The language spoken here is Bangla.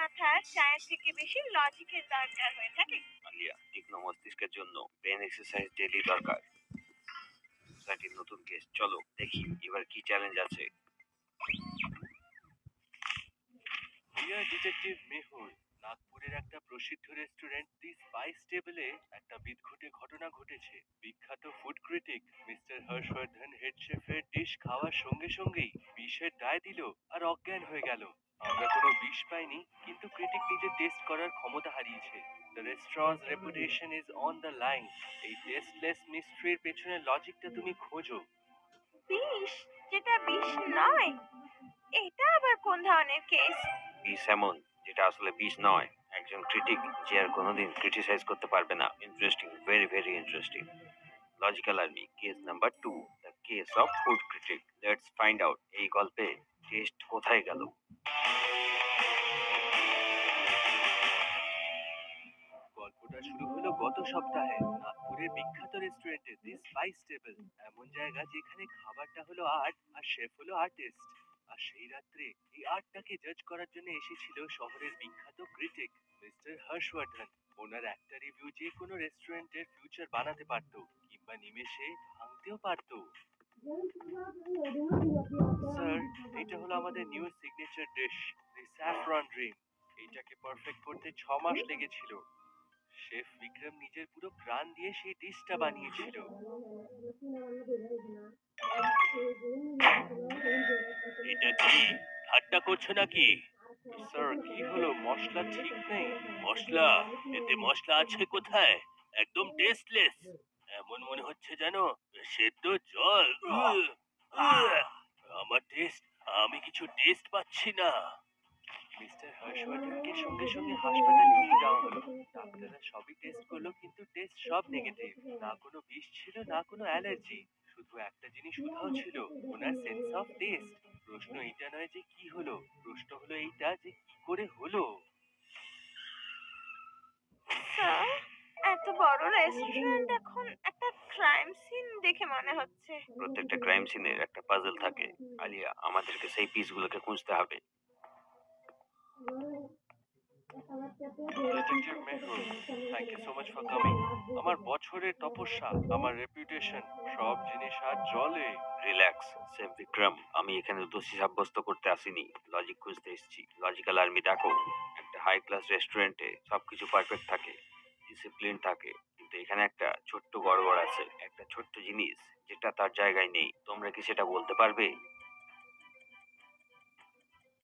মাথার চায়ের থেকে বেশি লজিকের দরকার হয়ে থাকে। আলিয়া, তীক্ষ্ণ মস্তিষ্কের জন্য ব্রেন এক্সারসাইজ ডেইলি দরকার। সোসাইটির নতুন কেস, চলো দেখি এবার কি চ্যালেঞ্জ আছে। ডিয়ার ডিটেকটিভ মেহুল, নাগপুরের একটা প্রসিদ্ধ রেস্টুরেন্ট দি স্পাইস টেবিলে একটা বিদঘুটে ঘটনা ঘটেছে। বিখ্যাত food critic mister Harshvardhan head শেফের ডিশ খাওয়ার সঙ্গে সঙ্গেই বিষের দায় দিল আর অজ্ঞান হয়ে গেল। আমরা কোনো বিষ পাইনি, কিন্তু ক্রিটিক নিজে টেস্ট করার ক্ষমতা হারিয়েছে। The restaurants reputation is on the line. এই টেস্টলেস মিস্ট্রির পেছনে লজিকটা তুমি খোঁজো। বিষ যেটা বিষ নয়, এটা আবার কোন ধরনের কেস? বিষ এমন যেটা আসলে বিষ নয়, একজন ক্রিটিক যে আর কোনোদিন ক্রিটিসাইজ করতে পারবে না। Interesting, very very interesting. Logical army case number 2, the case of food critic. Let's find out এই গল্পে টেস্ট কোথায় গেল। গল্পটা শুরু হলো গত সপ্তাহে নাগপুরের বিখ্যাত রেস্টুরেন্টে দি স্পাইস টেবিল। এমন জায়গা যেখানে খাবারটা হলো আর্ট আর শেফ হলো আর্টিস্ট। আর সেই রাত্রে এই আর্টটাকে জাজ করার জন্য এসেছিল শহরের বিখ্যাত ক্রিটিক মিস্টার হর্ষবর্ধন। ওনার একটা রিভিউ যে কোনো রেস্টুরেন্টের ফিউচার বানাতে পারতো, কিংবা নিমেষে ভাঙতেও পারতো। স্যার, এটা হলো আমাদের নিউ সিগনেচার ডিশ, দি স্যাফরন ড্রিম। এইটাকে পারফেক্ট করতে 6 মাস লেগেছিল। শেফ বিক্রম নিজের পুরো প্রাণ দিয়ে সেই ডিশটা বানিয়েছিল। এটা কি ঠাট্টা করছো নাকি? স্যার, কি হলো? মশলা ঠিক নেই। মশলা? এতে মশলা আছে কোথায়? একদম টেস্টলেস। এমন মনে হচ্ছে যেন সেদ্ধ জল। আমার টেস্ট, আমি কিছু টেস্ট পাচ্ছি না। মিস্টার হর্ষবর্ধনকে সঙ্গে সঙ্গে হাসপাতালে নিয়ে যাওয়া হলো। ডাক্তাররা সবই টেস্ট করলো, কিন্তু টেস্ট সব নেগেটিভ। না কোনো বিষ ছিল, না কোনো অ্যালার্জি। শুধু একটা জিনিস উধাও ছিল, ওনার সেন্স অফ টেস্ট। প্রশ্ন এইটা নয় যে কি হলো, প্রশ্ন হলো এইটা যে কি করে হলো। স্যার, এত বড় রেস্টুরেন্ট এখন একটা ক্রাইম সিন দেখে মনে হচ্ছে। প্রত্যেকটা ক্রাইম সিনের একটা পাজল থাকে আলিয়া, আমাদেরকে সেই পিসগুলোকে খুঁজতে হবে। Detective Mehrul, thank you so much for coming. আমার বছরের তপস্যা, আমার রেপুটেশন, সব জিনিস আজ জলে। রিল্যাক্স সেফ বিক্রম, আমি এখানে দোষী সাব্যস্ত করতে আসিনি, লজিক খুঁজতে এসেছি। লজিক্যাল আর্মি দেখো, একটা হাই ক্লাস রেস্টুরেন্টে সবকিছু পারফেক্ট থাকে, ডিসিপ্লিন থাকে, কিন্তু এখানে একটা ছোট্ট গড়বড় আছে, একটা ছোট্ট জিনিস যেটা তার জায়গায় নেই। তোমরা কি সেটা বলতে পারবে?